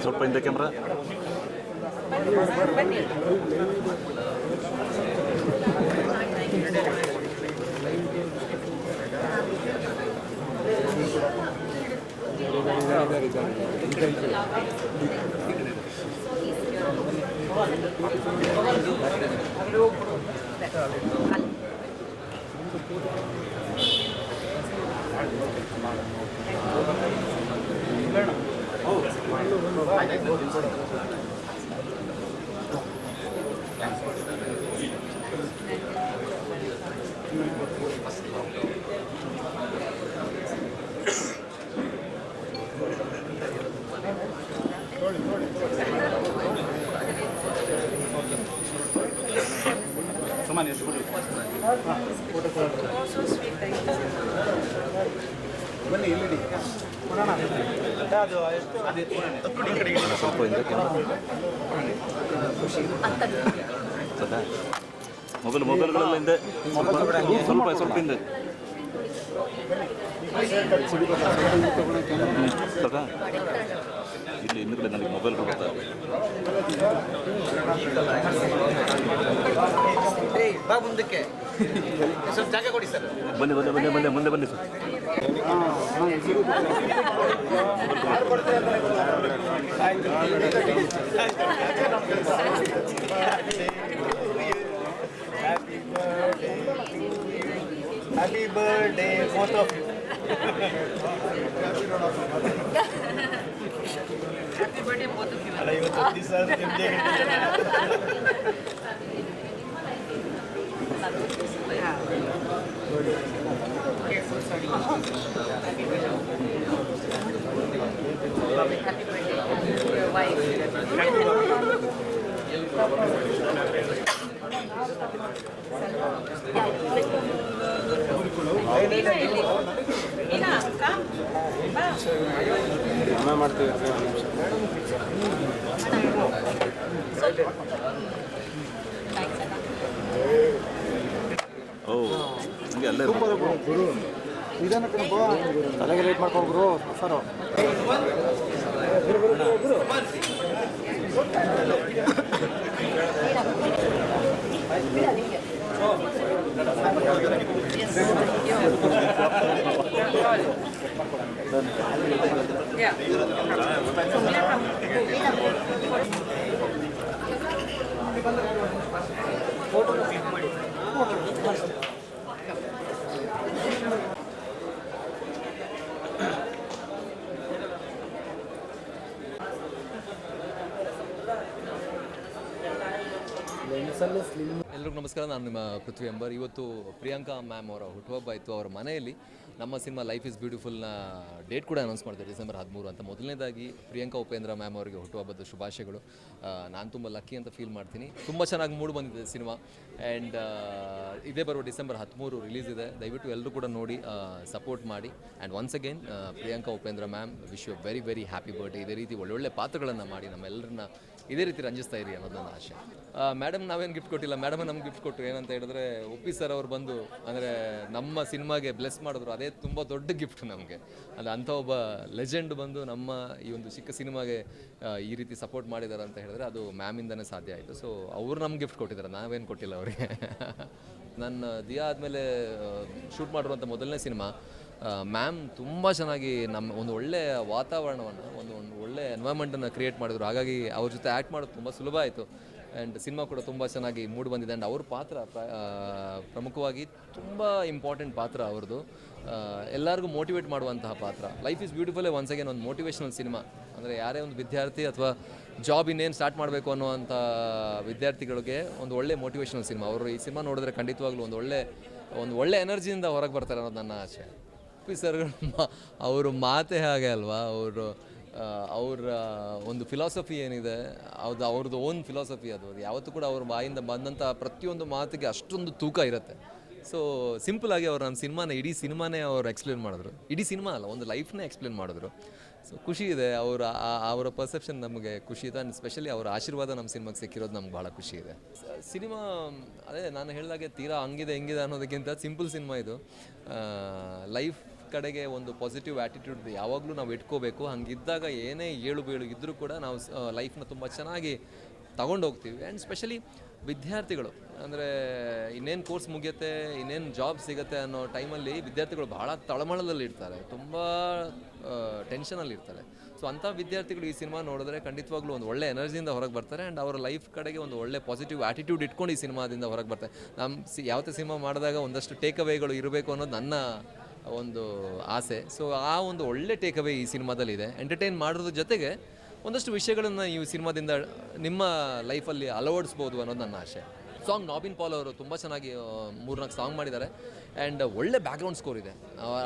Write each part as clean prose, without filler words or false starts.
ಸ್ವಲ್ಪ ಹಿಂದೆ ಕ್ಯಾಮ್ರಾ. ಸಾಮಾನ್ಯ ಎಷ್ಟು ಬನ್ನಿ ಇಲ್ಲಿ ಸ್ವಲ್ಪ ಹಿಂದೆ ಮೊಬೈಲ್ಗಳೆಲ್ಲ ಹಿಂದೆ ಸ್ವಲ್ಪ ಹಿಂದೆ ಇಲ್ಲಿ ಹಿಂದ್ಗಡೆ ನನಗೆ ಮೊಬೈಲ್ ಬರ್ತಾರೆ. ಮುಂದಕ್ಕೆ ಸ್ವಲ್ಪ ಜಾಗ ಕೊಡಿ ಸರ್. ಬನ್ನಿ ಮುಂದೆ ಬನ್ನಿ sir. Happy birthday, both of you. Happy birthday, both of you. ಅಲ್ಲ ಇವತ್ತು ದಿವಸ ನಿಮ್ದೇ Happy birthday to your wife. ಮಾಡ್ತೀವಿ. ಓ ಹಂಗೆ ಅಲ್ಲೇ ಗುರು ನಿಧಾನಕ್ಕೆ ತಲೆಗೆ ಲೇಟ್ ಮಾಡ್ಕೊಂಡು ಗುರು ಸರ್. ಎಲ್ರಿಗೂ ನಮಸ್ಕಾರ. ನಾನು ನಿಮ್ಮ ಪೃಥ್ವಿ ಎಂಬರ್. ಇವತ್ತು ಪ್ರಿಯಾಂಕಾ ಮ್ಯಾಮ್ ಅವರ ಹುಟ್ಟುಹಬ್ಬ ಇತ್ತು. ಅವರ ಮನೆಯಲ್ಲಿ ನಮ್ಮ ಸಿನಿಮಾ ಲೈಫ್ ಇಸ್ ಬ್ಯೂಟಿಫುಲ್ನ ಡೇಟ್ ಕೂಡ ಅನೌನ್ಸ್ ಮಾಡ್ತಾರೆ, ಡಿಸೆಂಬರ್ 13 ಅಂತ. ಮೊದಲನೇದಾಗಿ ಪ್ರಿಯಾಂಕಾ ಉಪೇಂದ್ರ ಮ್ಯಾಮ್ ಅವರಿಗೆ ಹುಟ್ಟುಹಬ್ಬದ ಶುಭಾಶಯಗಳು. ನಾನು ತುಂಬ ಲಕ್ಕಿ ಅಂತ ಫೀಲ್ ಮಾಡ್ತೀನಿ. ತುಂಬ ಚೆನ್ನಾಗಿ ಮೂಡ್ ಬಂದಿದೆ ಸಿನಿಮಾ. ಆ್ಯಂಡ್ ಇದೇ ಬರುವ ಡಿಸೆಂಬರ್ 13 ರಿಲೀಸ್ ಇದೆ. ದಯವಿಟ್ಟು ಎಲ್ಲರೂ ಕೂಡ ನೋಡಿ ಸಪೋರ್ಟ್ ಮಾಡಿ. And once again Priyanka Upendra ma'am wish you very very happy birthday. ಇದೇ ರೀತಿ ಒಳ್ಳೊಳ್ಳೆ ಪಾತ್ರಗಳನ್ನು ಮಾಡಿ ನಮ್ಮೆಲ್ಲರನ್ನ ಇದೇ ರೀತಿ ರಂಜಿಸ್ತಾ ಇರಿ ಅನ್ನೋದು ನನ್ನ ಆಶೆ. ಮೇಡಮ್ ನಾವೇನು ಗಿಫ್ಟ್ ಕೊಟ್ಟಿಲ್ಲ, ಮೇಡಮ್ ನಮ್ಗೆ ಗಿಫ್ಟ್ ಕೊಟ್ಟರು. ಏನಂತ ಹೇಳಿದ್ರೆ ಉಪ್ಪಿ ಸರ್ ಅವ್ರು ಬಂದು ಅಂದರೆ ನಮ್ಮ ಸಿನಿಮಾಗೆ ಬ್ಲೆಸ್ ಮಾಡಿದ್ರು. ಅದೇ ತುಂಬ ದೊಡ್ಡ ಗಿಫ್ಟ್ ನಮಗೆ. ಅದು ಅಂಥ ಒಬ್ಬ ಲೆಜೆಂಡ್ ಬಂದು ನಮ್ಮ ಈ ಒಂದು ಚಿಕ್ಕ ಸಿನಿಮಾಗೆ ಈ ರೀತಿ ಸಪೋರ್ಟ್ ಮಾಡಿದ್ದಾರೆ ಅಂತ ಹೇಳಿದ್ರೆ ಅದು ಮ್ಯಾಮಿಂದನೇ ಸಾಧ್ಯ ಆಯಿತು. ಸೊ ಅವ್ರು ನಮ್ಗೆ ಗಿಫ್ಟ್ ಕೊಟ್ಟಿದ್ದಾರೆ, ನಾವೇನು ಕೊಟ್ಟಿಲ್ಲ ಅವರಿಗೆ. ನನ್ನ ದಿಯಾ ಆದಮೇಲೆ ಶೂಟ್ ಮಾಡಿರುವಂಥ ಮೊದಲನೇ ಸಿನಿಮಾ. ಮ್ಯಾಮ್ ತುಂಬ ಚೆನ್ನಾಗಿ ನಮ್ಮ ಒಂದು ಒಳ್ಳೆಯ ವಾತಾವರಣವನ್ನು ಒಂದು ಒಳ್ಳೆಯ ಎನ್ವೈರ್ಮೆಂಟನ್ನು ಕ್ರಿಯೇಟ್ ಮಾಡಿದ್ರು. ಹಾಗಾಗಿ ಅವ್ರ ಜೊತೆ ಆ್ಯಕ್ಟ್ ಮಾಡೋದು ತುಂಬ ಸುಲಭ ಆಯಿತು. ಆ್ಯಂಡ್ ಸಿನಿಮಾ ಕೂಡ ತುಂಬ ಚೆನ್ನಾಗಿ ಮೂಡ್ ಬಂದಿದೆ. ಆ್ಯಂಡ್ ಅವ್ರ ಪಾತ್ರ ಪ್ರಮುಖವಾಗಿ ತುಂಬ ಇಂಪಾರ್ಟೆಂಟ್ ಪಾತ್ರ ಅವ್ರದ್ದು. ಎಲ್ಲರಿಗೂ ಮೋಟಿವೇಟ್ ಮಾಡುವಂತಹ ಪಾತ್ರ. Life is beautiful once again ಒಂದು ಮೋಟಿವೇಶ್ನಲ್ ಸಿನಿಮಾ. ಅಂದರೆ ಯಾರೇ ಒಂದು ವಿದ್ಯಾರ್ಥಿ ಅಥವಾ ಜಾಬ್ ಇನ್ನೇನು ಸ್ಟಾರ್ಟ್ ಮಾಡಬೇಕು ಅನ್ನುವಂಥ ವಿದ್ಯಾರ್ಥಿಗಳಿಗೆ ಒಂದು ಒಳ್ಳೆ ಮೋಟಿವೇಶ್ನಲ್ ಸಿನಿಮಾ. ಅವರು ಈ ಸಿನಿಮಾ ನೋಡಿದ್ರೆ ಖಂಡಿತವಾಗ್ಲೂ ಒಂದು ಒಳ್ಳೆ ಎನರ್ಜಿಯಿಂದ ಹೊರಗೆ ಬರ್ತಾರೆ ಅನ್ನೋದು ನನ್ನ ಆಸೆ. ಸರ್ ಅವರು ಮಾತೇ ಹಾಗೆ ಅಲ್ವಾ. ಅವರ ಒಂದು ಫಿಲಾಸಫಿ ಏನಿದೆ ಅದು ಅವ್ರದ್ದು ಓನ್ ಫಿಲಾಸಫಿ. ಅದು ಯಾವತ್ತೂ ಕೂಡ ಅವ್ರ ಬಾಯಿಂದ ಬಂದಂಥ ಪ್ರತಿಯೊಂದು ಮಾತಿಗೆ ಅಷ್ಟೊಂದು ತೂಕ ಇರುತ್ತೆ. ಸೊ ಸಿಂಪಲಾಗಿ ಅವ್ರು ನಮ್ಮ ಸಿನಿಮಾನ ಇಡೀ ಸಿನಿಮಾನೇ ಅವ್ರು ಎಕ್ಸ್ಪ್ಲೇನ್ ಮಾಡಿದ್ರು, ಇಡೀ ಸಿನಿಮಾ ಅಲ್ಲ ಒಂದು ಲೈಫ್ನೇ ಎಕ್ಸ್ಪ್ಲೇನ್ ಮಾಡಿದ್ರು. ಸೊ ಖುಷಿ ಇದೆ, ಅವರ ಪರ್ಸೆಪ್ಷನ್ ನಮಗೆ ಖುಷಿ ಇದೆ, ಆ್ಯಂಡ್ ಸ್ಪೆಷಲಿ ಅವರ ಆಶೀರ್ವಾದ ನಮ್ಮ ಸಿನಿಮಾಗೆ ಸಿಕ್ಕಿರೋದು ನಮ್ಗೆ ಭಾಳ ಖುಷಿ ಇದೆ. ಸಿನಿಮಾ ಅದೇ ನಾನು ಹೇಳಿದಾಗೆ ತೀರಾ ಹಂಗಿದೆ ಹಿಂಗಿದೆ ಅನ್ನೋದಕ್ಕಿಂತ ಸಿಂಪಲ್ ಸಿನಿಮಾ ಇದು. ಲೈಫ್ ಕಡೆಗೆ ಒಂದು ಪಾಸಿಟಿವ್ ಆ್ಯಟಿಟ್ಯೂಡ್ ಯಾವಾಗಲೂ ನಾವು ಇಟ್ಕೋಬೇಕು. ಹಂಗಿದ್ದಾಗ ಏನೇ ಏಳು ಬೀಳು ಇದ್ದರೂ ಕೂಡ ನಾವು ಲೈಫ್ನ ತುಂಬ ಚೆನ್ನಾಗಿ ತಗೊಂಡೋಗ್ತೀವಿ. ಆ್ಯಂಡ್ ಸ್ಪೆಷಲಿ ವಿದ್ಯಾರ್ಥಿಗಳು ಅಂದರೆ ಇನ್ನೇನು ಕೋರ್ಸ್ ಮುಗಿಯುತ್ತೆ, ಇನ್ನೇನು ಜಾಬ್ ಸಿಗುತ್ತೆ ಅನ್ನೋ ಟೈಮಲ್ಲಿ ವಿದ್ಯಾರ್ಥಿಗಳು ಭಾಳ ತಳಮಳದಲ್ಲಿ ಇರ್ತಾರೆ, ತುಂಬ ಟೆನ್ಷನಲ್ಲಿ ಇರ್ತಾರೆ. ಸೊ ಅಂಥ ವಿದ್ಯಾರ್ಥಿಗಳು ಈ ಸಿನಿಮಾ ನೋಡಿದ್ರೆ ಖಂಡಿತವಾಗ್ಲೂ ಒಂದು ಒಳ್ಳೆ ಎನರ್ಜಿಯಿಂದ ಹೊರಗೆ ಬರ್ತಾರೆ. ಆ್ಯಂಡ್ ಅವರ ಲೈಫ್ ಕಡೆಗೆ ಒಂದು ಒಳ್ಳೆ ಪಾಸಿಟಿವ್ ಆ್ಯಟಿಟ್ಯೂಡ್ ಇಟ್ಕೊಂಡು ಈ ಸಿನಿಮಾದಿಂದ ಹೊರಗೆ ಬರ್ತಾರೆ. ನಮ್ಮ ಯಾವತ್ತೇ ಸಿನಿಮಾ ಮಾಡಿದಾಗ ಒಂದಷ್ಟು ಟೇಕ್ ಅವೇಗಳು ಇರಬೇಕು ಅನ್ನೋದು ನನ್ನ ಒಂದು ಆಸೆ. ಸೊ ಆ ಒಂದು ಒಳ್ಳೆ ಟೇಕ್ ಅವೇ ಈ ಸಿನಿಮಾದಲ್ಲಿದೆ. ಎಂಟರ್ಟೈನ್ ಮಾಡೋದ್ರ ಜೊತೆಗೆ ಒಂದಷ್ಟು ವಿಷಯಗಳನ್ನು ಈ ಸಿನಿಮಾದಿಂದ ನಿಮ್ಮ ಲೈಫಲ್ಲಿ ಅಳವಡಿಸ್ಬೋದು ಅನ್ನೋದು ನನ್ನ ಆಸೆ. ಸಾಂಗ್ ನಾಬಿನ್ ಪಾಲ್ ಅವರು ತುಂಬ ಚೆನ್ನಾಗಿ 3-4 ಸಾಂಗ್ ಮಾಡಿದ್ದಾರೆ. ಆ್ಯಂಡ್ ಒಳ್ಳೆ ಬ್ಯಾಕ್ಗ್ರೌಂಡ್ ಸ್ಕೋರ್ ಇದೆ.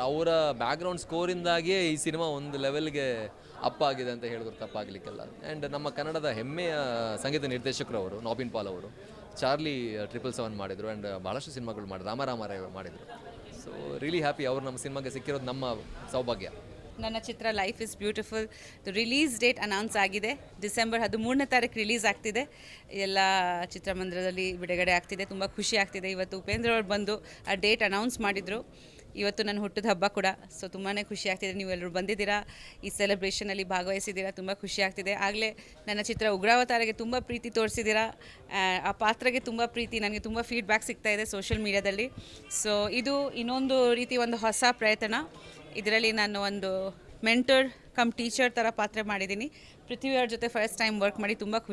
ಅವರ ಬ್ಯಾಕ್ಗ್ರೌಂಡ್ ಸ್ಕೋರಿಂದಾಗಿಯೇ ಈ ಸಿನಿಮಾ ಒಂದು ಲೆವೆಲ್ಗೆ ಅಪ್ ಆಗಿದೆ ಅಂತ ಹೇಳಿದ್ರು ತಪ್ಪಾಗಲಿಕ್ಕೆಲ್ಲ. ಆ್ಯಂಡ್ ನಮ್ಮ ಕನ್ನಡದ ಹೆಮ್ಮೆಯ ಸಂಗೀತ ನಿರ್ದೇಶಕರು ಅವರು ನಾಬಿನ್ ಪಾಲ್ ಅವರು ಚಾರ್ಲಿ 777 ಮಾಡಿದರು. ಆ್ಯಂಡ್ ಭಾಳಷ್ಟು ಸಿನಿಮಾಗಳು ಮಾಡಿದ್ರು, ರಾಮ ಮಾಡಿದರು. ಸೊ ರಿಯಲಿ ಹ್ಯಾಪಿ ಅವ್ರು ನಮ್ಮ ಸಿನಿಮಾಗೆ ಸಿಕ್ಕಿರೋದು ನಮ್ಮ ಸೌಭಾಗ್ಯ. ನನ್ನ ಚಿತ್ರ life is beautiful release date announce ಆಗಿದೆ. ಡಿಸೆಂಬರ್ 13ನೇ ತಾರೀಕು ರಿಲೀಸ್ ಆಗ್ತಿದೆ, ಎಲ್ಲ ಚಿತ್ರಮಂದಿರದಲ್ಲಿ ಬಿಡುಗಡೆ ಆಗ್ತಿದೆ. ತುಂಬ ಖುಷಿ ಆಗ್ತಿದೆ. ಇವತ್ತು ಉಪೇಂದ್ರ ಅವ್ರು ಬಂದು ಆ ಡೇಟ್ ಅನೌನ್ಸ್ ಮಾಡಿದರು. ಇವತ್ತು ನನ್ನ ಹುಟ್ಟಿದ ಹಬ್ಬ ಕೂಡ. ಸೊ ತುಂಬಾ ಖುಷಿ ಆಗ್ತಿದೆ. ನೀವೆಲ್ಲರೂ ಬಂದಿದ್ದೀರಾ, ಈ ಸೆಲೆಬ್ರೇಷನಲ್ಲಿ ಭಾಗವಹಿಸಿದ್ದೀರಾ, ತುಂಬ ಖುಷಿ ಆಗ್ತಿದೆ. ಆಗಲೇ ನನ್ನ ಚಿತ್ರ ಉಗ್ರಾವತಾರಗೆ ತುಂಬ ಪ್ರೀತಿ ತೋರಿಸಿದ್ದೀರಾ, ಆ ಪಾತ್ರಗೆ ತುಂಬ ಪ್ರೀತಿ, ನನಗೆ ತುಂಬ ಫೀಡ್ಬ್ಯಾಕ್ ಸಿಗ್ತಾ ಇದೆ ಸೋಷಿಯಲ್ ಮೀಡಿಯಾದಲ್ಲಿ. ಸೊ ಇದು ಇನ್ನೊಂದು ರೀತಿ ಒಂದು ಹೊಸ ಪ್ರಯತ್ನ. ಇದರಲ್ಲಿ ನಾನು ಒಂದು ಮೆಂಟರ್ ಕಮ್ ಟೀಚರ್ ಥರ ಪಾತ್ರ ಮಾಡಿದ್ದೀನಿ. ಪೃಥ್ವಿ ಅವ್ರ ಜೊತೆ ಫಸ್ಟ್ ಟೈಮ್ ವರ್ಕ್ ಮಾಡಿ ತುಂಬ ಖುಷಿ.